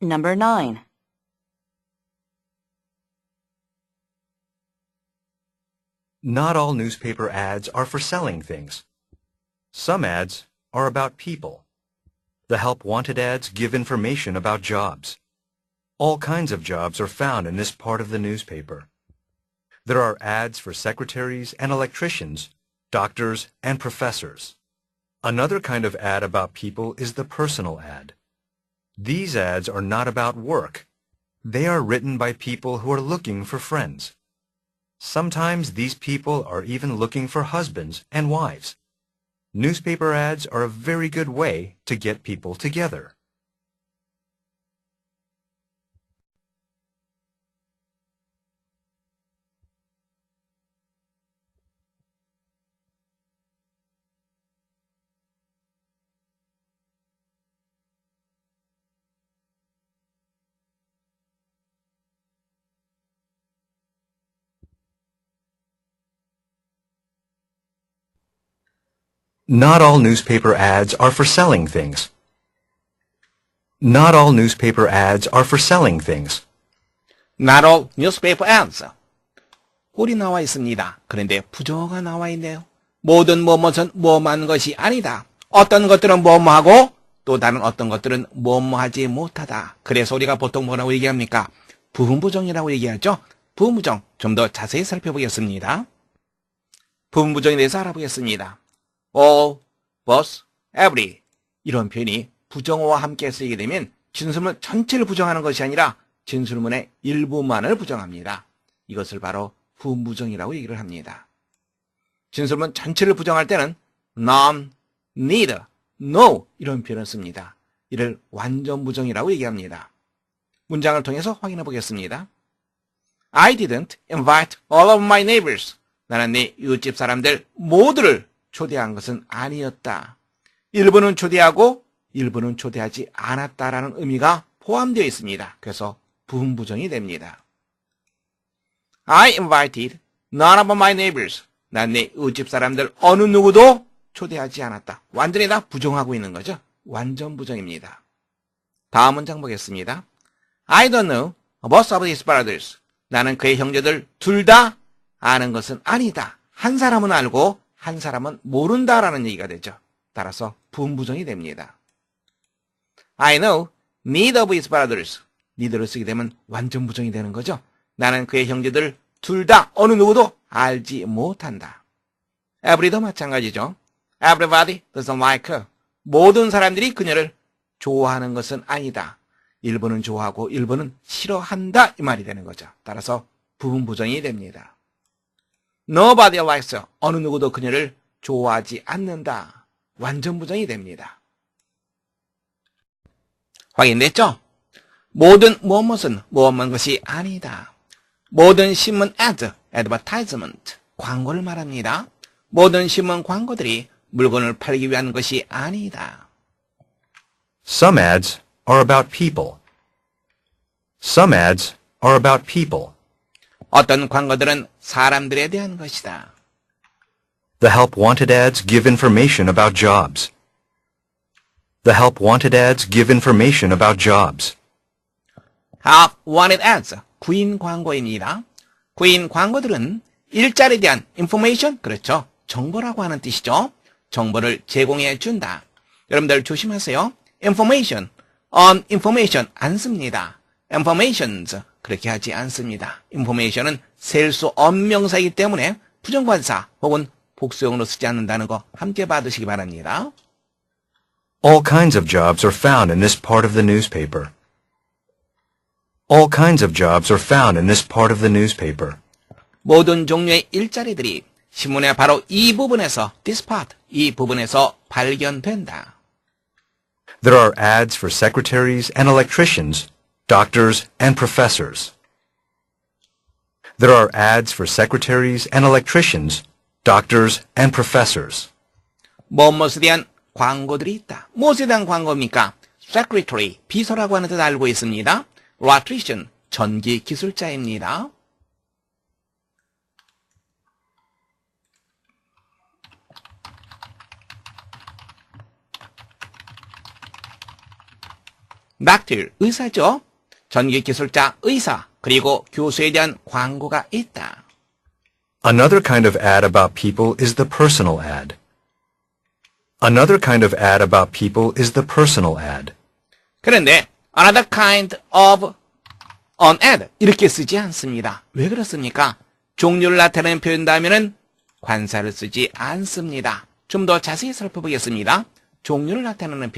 Number 9. Not all newspaper ads are for selling things. Some ads are about people. The help wanted ads give information about jobs. All kinds of jobs are found in this part of the newspaper. There are ads for secretaries and electricians, doctors and professors. Another kind of ad about people is the personal ad. These ads are not about work. They are written by people who are looking for friends. Sometimes these people are even looking for husbands and wives. Newspaper ads are a very good way to get people together. Not all newspaper ads are for selling things. Not all newspaper ads are for selling things. Not all newspaper ads. 꼴이 나와 있습니다. 그런데 부정어가 나와 있네요. 모든 뭐뭐는 뭐뭐한 것이 아니다. 어떤 것들은 뭐뭐하고 또 다른 어떤 것들은 뭐뭐하지 못하다. 그래서 우리가 보통 뭐라고 얘기합니까? 부분부정이라고 얘기하죠. 부분부정 좀 더 자세히 살펴보겠습니다. 부분부정에 대해서 알아보겠습니다. all, both, every 이런 표현이 부정어와 함께 쓰이게 되면 진술문 전체를 부정하는 것이 아니라 진술문의 일부만을 부정합니다. 이것을 바로 부분부정이라고 얘기를 합니다. 진술문 전체를 부정할 때는 none, neither, no 이런 표현을 씁니다. 이를 완전 부정이라고 얘기합니다. 문장을 통해서 확인해 보겠습니다. I didn't invite all of my neighbors. 나는 내 이웃집 사람들 모두를 초대한 것은 아니었다. 일부는 초대하고 일부는 초대하지 않았다라는 의미가 포함되어 있습니다. 그래서 부분부정이 됩니다. I invited none of my neighbors. 난 내 이웃집 사람들 어느 누구도 초대하지 않았다. 완전히 다 부정하고 있는 거죠. 완전 부정입니다. 다음 문장 보겠습니다. I don't know both of his brothers. 나는 그의 형제들 둘 다 아는 것은 아니다. 한 사람은 알고 한 사람은 모른다라는 얘기가 되죠. 따라서 부분부정이 됩니다. I know neither of his brothers. neither를 쓰게 되면 완전 부정이 되는 거죠. 나는 그의 형제들 둘 다 어느 누구도 알지 못한다. Every도 마찬가지죠. Everybody doesn't like her. 모든 사람들이 그녀를 좋아하는 것은 아니다. 일부는 좋아하고 일부는 싫어한다 이 말이 되는 거죠. 따라서 부분부정이 됩니다. Nobody likes her. 어느 누구도 그녀를 좋아하지 않는다. 완전 부정이 됩니다. 확인됐죠? 모든 무엇은 무엇만 것이 아니다. 모든 신문 ads, advertisement, 광고를 말합니다. 모든 신문 광고들이 물건을 팔기 위한 것이 아니다. Some ads are about people. Some ads are about people. 어떤 광고들은 사람들에 대한 것이다. The help wanted ads give information about jobs. The help wanted ads give information about jobs. help wanted ads, 구인 광고입니다. 구인 광고들은 일자리에 대한 information, 그렇죠. 정보라고 하는 뜻이죠. 정보를 제공해 준다. 여러분들 조심하세요. information, on information 안 씁니다. informations 그렇게 하지 않습니다. information은 셀 수 없는 명사이기 때문에 부정관사 혹은 복수형으로 쓰지 않는다는 거 함께 받으시기 바랍니다. All kinds of jobs are found in this part of the newspaper. All kinds of jobs are found in this part of the newspaper. 모든 종류의 일자리들이 신문의 바로 이 부분에서 this part, 이 부분에서 발견된다. There are ads for secretaries and electricians, doctors and professors. There are ads for secretaries and electricians, doctors and professors. 무엇에 대한 광고들이 있다. 무엇에 대한 광고입니까? secretary, 비서라고 하는 뜻 알고 있습니다. electrician, 전기 기술자입니다. doctor, 의사죠. 전기기술자, 의사, 그리고 교수에 대한 광고가 있다. Another kind of ad about people is the personal ad. Another kind of ad about people is the personal ad. 그런데 another kind of an ad 이렇게 쓰지 않습니다. 왜 그렇습니까? 종류를 나타내는 표현 다음에는 관사를 쓰지 않습니다. 좀 더 자세히 살펴보겠습니다. 종류를 나타내는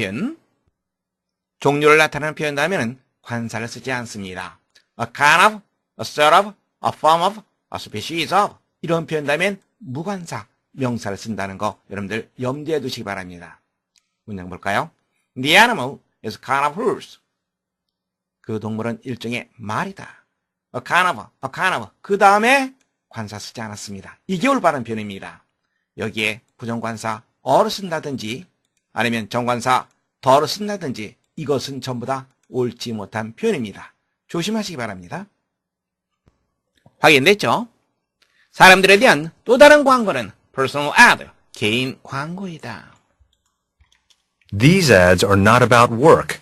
표현 다음에는 관사를 쓰지 않습니다. A kind of, a sort of, a form of, a species of 이런 표현 다음엔 무관사, 명사를 쓴다는 거 여러분들 염두에 두시기 바랍니다. 문장 볼까요? The animal is a kind of horse. 그 동물은 일종의 말이다. A kind of. 그 다음에 관사 쓰지 않았습니다. 이게 올바른 표현입니다. 여기에 부정관사 어를 쓴다든지 아니면 정관사 더를 쓴다든지 이것은 전부 다 옳지 못한 표현입니다. 조심하시기 바랍니다. 확인됐죠? 사람들에 대한 또 다른 광고는 personal ad, 개인 광고이다. These ads are not about work.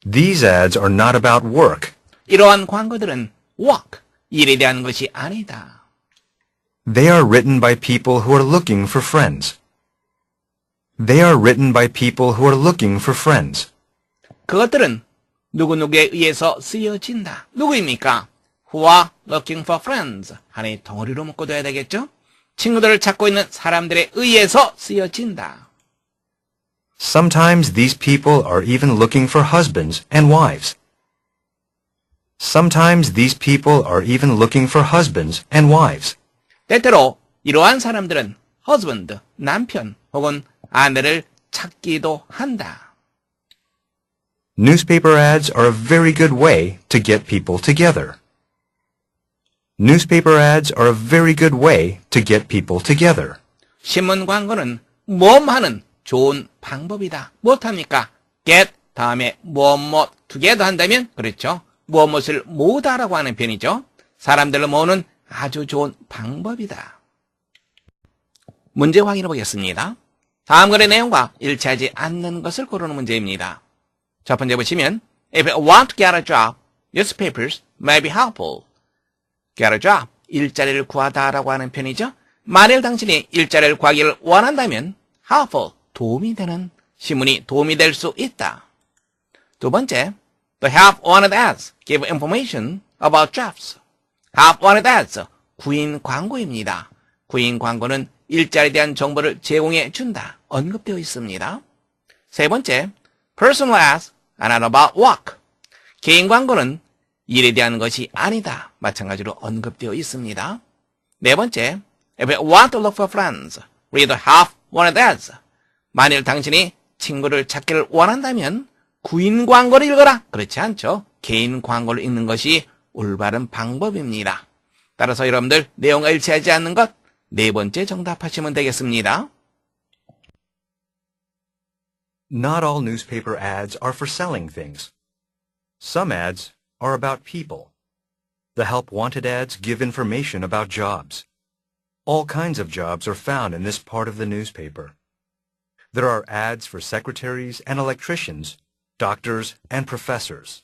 These ads are not about work. 이러한 광고들은 work, 일에 대한 것이 아니다. They are written by people who are looking for friends. They are written by people who are looking for friends. 그것들은 누구누구에 의해서 쓰여진다. 누구입니까? Who are looking for friends. 하나의 덩어리로 묶어둬야 되겠죠? 친구들을 찾고 있는 사람들에 의해서 쓰여진다. Sometimes these people are even looking for husbands and wives. Sometimes these people are even looking for husbands and wives. 때때로 이러한 사람들은 husband, 남편 혹은 아내를 찾기도 한다. Newspaper ads are a very good way to get people together. Newspaper ads are a very good way to get people together. 신문 광고는 모험하는 좋은 방법이다. 못합니까? get 다음에 무엇 together 한다면 그렇죠. 무엇을 모으다라고 하는 표현이죠. 사람들을 모으는 아주 좋은 방법이다. 문제 확인해 보겠습니다. 다음 글의 내용과 일치하지 않는 것을 고르는 문제입니다. 첫 번째 보시면 If you want to get a job, newspapers may be helpful. Get a job, 일자리를 구하다라고 하는 표현이죠. 만일 당신이 일자리를 구하기를 원한다면 helpful, 도움이 되는 신문이 도움이 될 수 있다. 두 번째, The help wanted ads give information about jobs. help wanted ads, 구인 광고입니다. 구인 광고는 일자리에 대한 정보를 제공해 준다. 언급되어 있습니다. 세 번째, personal ads are not about work. 개인 광고는 일에 대한 것이 아니다. 마찬가지로 언급되어 있습니다. 네 번째, if you want to look for friends, read the help wanted ads. 만일 당신이 친구를 찾기를 원한다면 구인 광고를 읽어라. 그렇지 않죠. 개인 광고를 읽는 것이 올바른 방법입니다. 따라서 여러분들 내용과 일치하지 않는 것 네 번째 정답하시면 되겠습니다. Not all newspaper ads are for selling things. Some ads are about people. The help wanted ads give information about jobs. All kinds of jobs are found in this part of the newspaper. There are ads for secretaries and electricians, doctors and professors.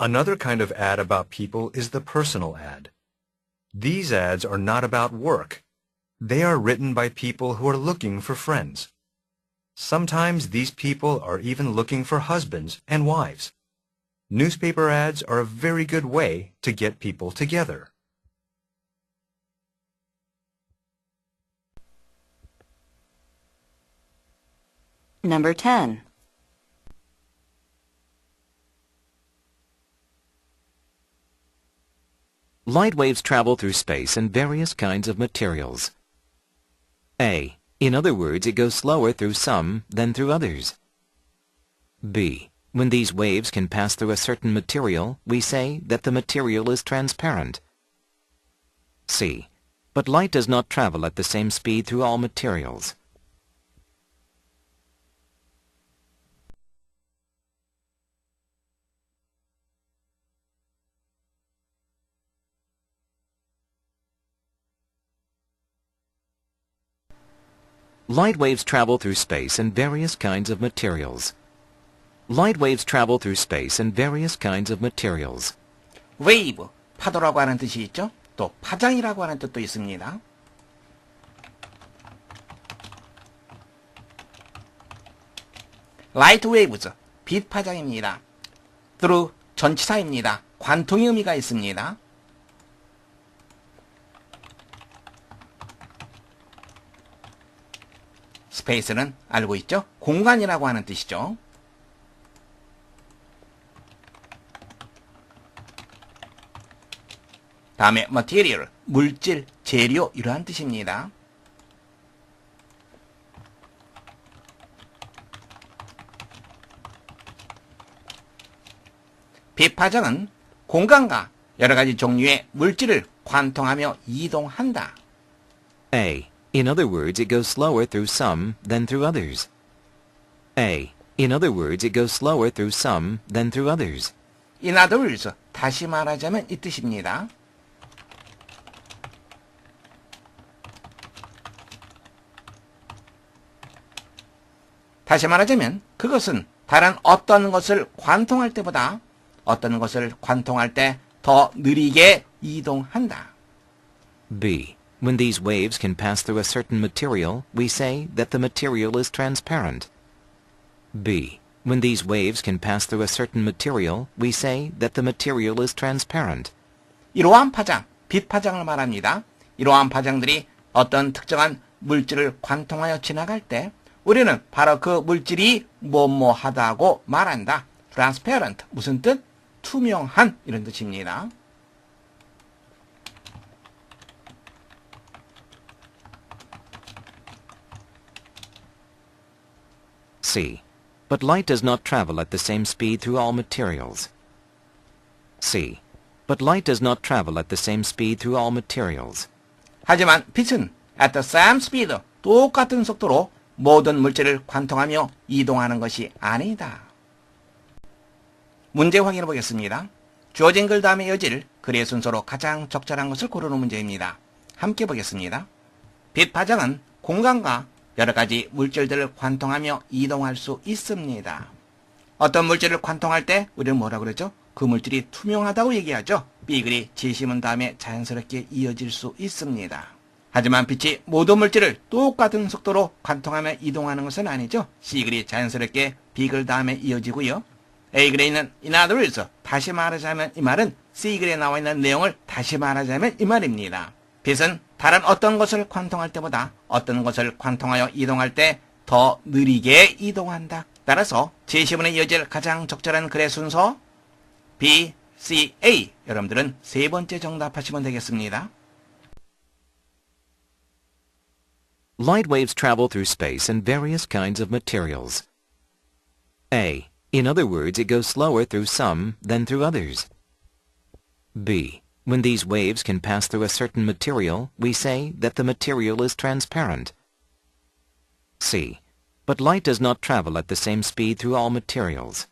Another kind of ad about people is the personal ad. These ads are not about work. They are written by people who are looking for friends. Sometimes these people are even looking for husbands and wives. Newspaper ads are a very good way to get people together. Number 10. Light waves travel through space in various kinds of materials. A. In other words, it goes slower through some than through others. B. When these waves can pass through a certain material, we say that the material is transparent. C. But light does not travel at the same speed through all materials. Light waves travel through space in various kinds of materials. Light waves travel through space in various kinds of materials. wave, 파도라고 하는 뜻이 있죠. 또 파장이라고 하는 뜻도 있습니다. light waves, 빛 파장입니다. through, 전치사입니다. 관통의 의미가 있습니다. 스페이스는 알고 있죠? 공간이라고 하는 뜻이죠. 다음에 material, 물질, 재료 이러한 뜻입니다. 빛 파장은 공간과 여러 가지 종류의 물질을 관통하며 이동한다. A. In other words, it goes slower through some than through others. A. In other words, it goes slower through some than through others. In other words, 다시 말하자면 이 뜻입니다. 다시 말하자면 그것은 다른 어떤 것을 관통할 때보다 어떤 것을 관통할 때 더 느리게 이동한다. B. When these waves can pass through a certain material, we say that the material is transparent. B. When these waves can pass through a certain material, we say that the material is transparent. 이러한 파장, 빛 파장을 말합니다. 이러한 파장들이 어떤 특정한 물질을 관통하여 지나갈 때 우리는 바로 그 물질이 뭐뭐하다고 말한다. transparent, 무슨 뜻? 투명한 이런 뜻입니다. C. But light does not travel at the same speed through all materials. C. But light does not travel at the same speed through all materials. 하지만 빛은 at the same speed, 똑같은 속도로 모든 물질을 관통하며 이동하는 것이 아니다. 문제 확인해 보겠습니다. 주어진 글 다음에 이어질 글의 순서로 가장 적절한 것을 고르는 문제입니다. 함께 보겠습니다. 빛 파장은 공간과 여러 가지 물질들을 관통하며 이동할 수 있습니다. 어떤 물질을 관통할 때 우리는 뭐라 그러죠? 그 물질이 투명하다고 얘기하죠. B글이 지시문 다음에 자연스럽게 이어질 수 있습니다. 하지만 빛이 모든 물질을 똑같은 속도로 관통하며 이동하는 것은 아니죠. C글이 자연스럽게 B글 다음에 이어지고요. A글에 있는 in other words, 다시 말하자면 이 말은 C글에 나와 있는 내용을 다시 말하자면 이 말입니다. 빛은 다른 어떤 것을 관통할 때보다 어떤 것을 관통하여 이동할 때 더 느리게 이동한다. 따라서 제시문에 이어질 가장 적절한 글의 순서 B, C, A. 여러분들은 세 번째 정답하시면 되겠습니다. Light waves travel through space in various kinds of materials. A. In other words, it goes slower through some than through others. B. When these waves can pass through a certain material, we say that the material is transparent. C. But light does not travel at the same speed through all materials.